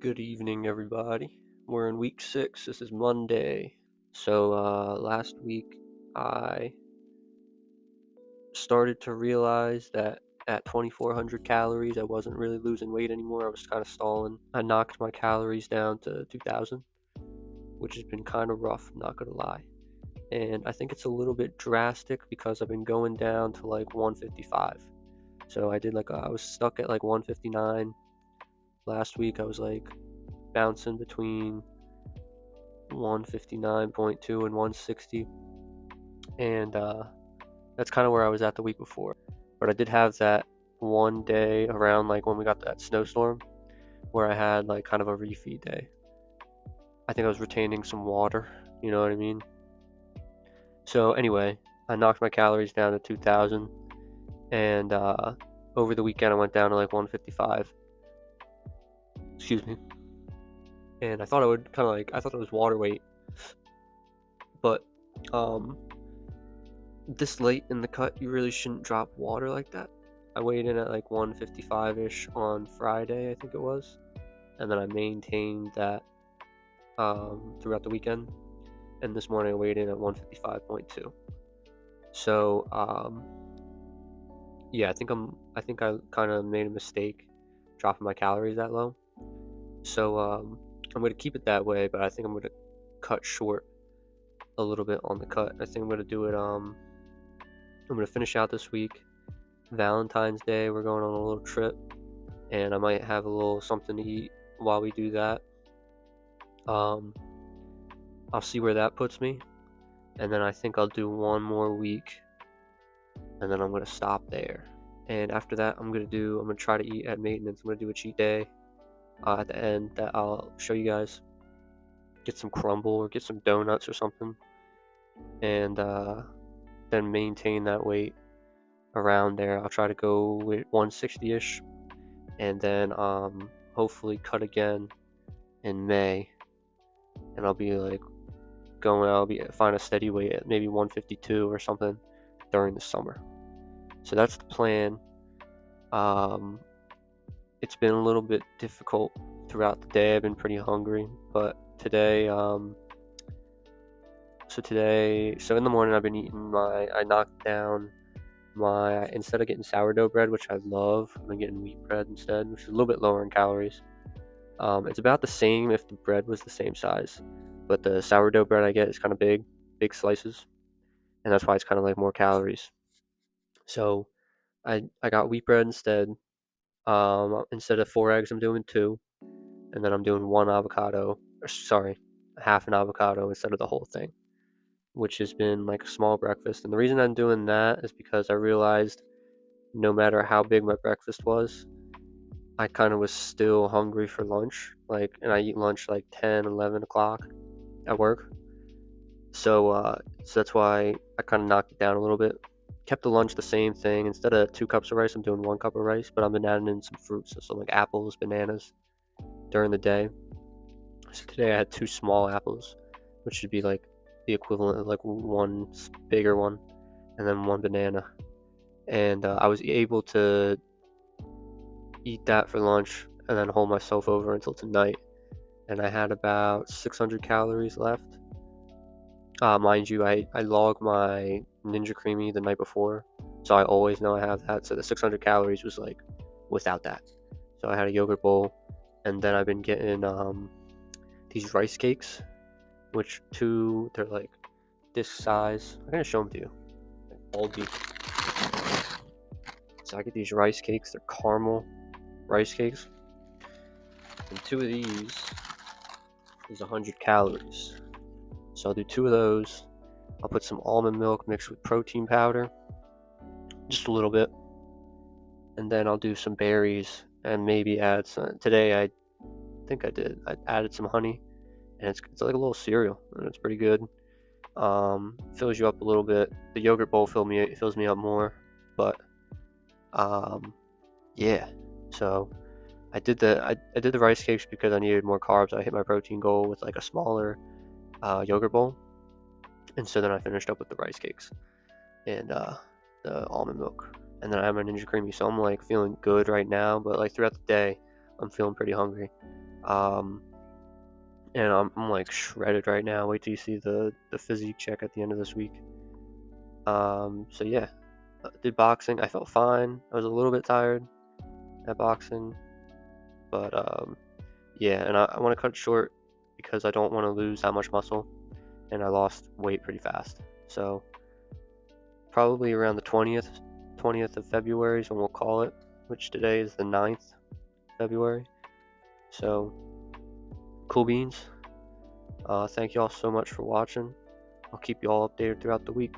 Good evening, everybody. We're in week 6. This is Monday. So, last week I started to realize that at 2,400 calories, I wasn't really losing weight anymore. I was kind of stalling. I knocked my calories down to 2,000, which has been kind of rough, not gonna lie. And I think it's a little bit drastic because I've been going down to like 155. So I was stuck at like 159. Last week I was like bouncing between 159.2 and 160, and that's kind of where I was at the week before. But I did have that one day around like when we got that snowstorm where I had like kind of a refeed day. I think I was retaining some water, you know what I mean? So anyway, I knocked my calories down to 2,000, and over the weekend I went down to like 155. Excuse me. And I thought I thought it was water weight, but this late in the cut, you really shouldn't drop water like that. I weighed in at like 155-ish on Friday, I think it was, and then I maintained that throughout the weekend. And this morning I weighed in at 155.2. So yeah, I think I kind of made a mistake dropping my calories that low. So I'm gonna keep it that way, but I think I'm gonna cut short a little bit on the cut. I think I'm gonna do it. I'm gonna finish out this week. Valentine's Day, we're going on a little trip, and I might have a little something to eat while we do that. I'll see where that puts me, and then I think I'll do one more week, and then I'm gonna stop there. And after that, I'm gonna try to eat at maintenance. I'm gonna do a cheat day at the end that I'll show you guys. Get some crumble or get some donuts or something, and then maintain that weight around there. I'll try to go with 160-ish, and then hopefully cut again in May, and I'll be like find a steady weight at maybe 152 or something during the summer. So that's the plan. It's been a little bit difficult throughout the day. I've been pretty hungry, but today so in the morning I've been eating I knocked down instead of getting sourdough bread, which I love, I've been getting wheat bread instead, which is a little bit lower in calories. It's about the same if the bread was the same size, but the sourdough bread I get is kind of big slices, and that's why it's kind of like more calories. So I got wheat bread instead. Instead of 4 eggs, I'm doing 2, and then I'm doing half an avocado instead of the whole thing, which has been like a small breakfast. And the reason I'm doing that is because I realized no matter how big my breakfast was, I kind of was still hungry for lunch. And I eat lunch like 10, 11 o'clock at work. So that's why I kind of knocked it down a little bit. Kept the lunch the same thing. Instead of 2 cups of rice, I'm doing 1 cup of rice, but I've been adding in some fruits, so like apples, bananas during the day. So today I had 2 small apples, which should be like the equivalent of like one bigger one, and then 1 banana. And I was able to eat that for lunch and then hold myself over until tonight. And I had about 600 calories left. Mind you, I log my Ninja Creamy the night before, so I always know I have that. So the 600 calories was like without that. So I had a yogurt bowl, and then I've been getting these rice cakes, which they're like this size. I'm gonna show them to you. Aldi. So I get these rice cakes. They're caramel rice cakes, and 2 of these is 100 calories. So I'll do 2 of those. I'll put some almond milk mixed with protein powder, just a little bit, and then I'll do some berries and maybe add some. Today I think I added some honey, and it's like a little cereal, and it's pretty good. Fills you up a little bit. The yogurt bowl fills me up more, but yeah. So I did the rice cakes because I needed more carbs. I hit my protein goal with like a smaller yogurt bowl, and so then I finished up with the rice cakes and the almond milk, and then I have my Ninja Creamy. So I'm like feeling good right now, but like throughout the day I'm feeling pretty hungry. Um, and I'm like shredded right now. Wait till you see the physique check at the end of this week. So yeah, did boxing. I felt fine. I was a little bit tired at boxing, but yeah, and I want to cut it short because I don't want to lose that much muscle, and I lost weight pretty fast. So probably around the 20th of February is when we'll call it, which today is the 9th February. So cool beans. Thank you all so much for watching. I'll keep you all updated throughout the week.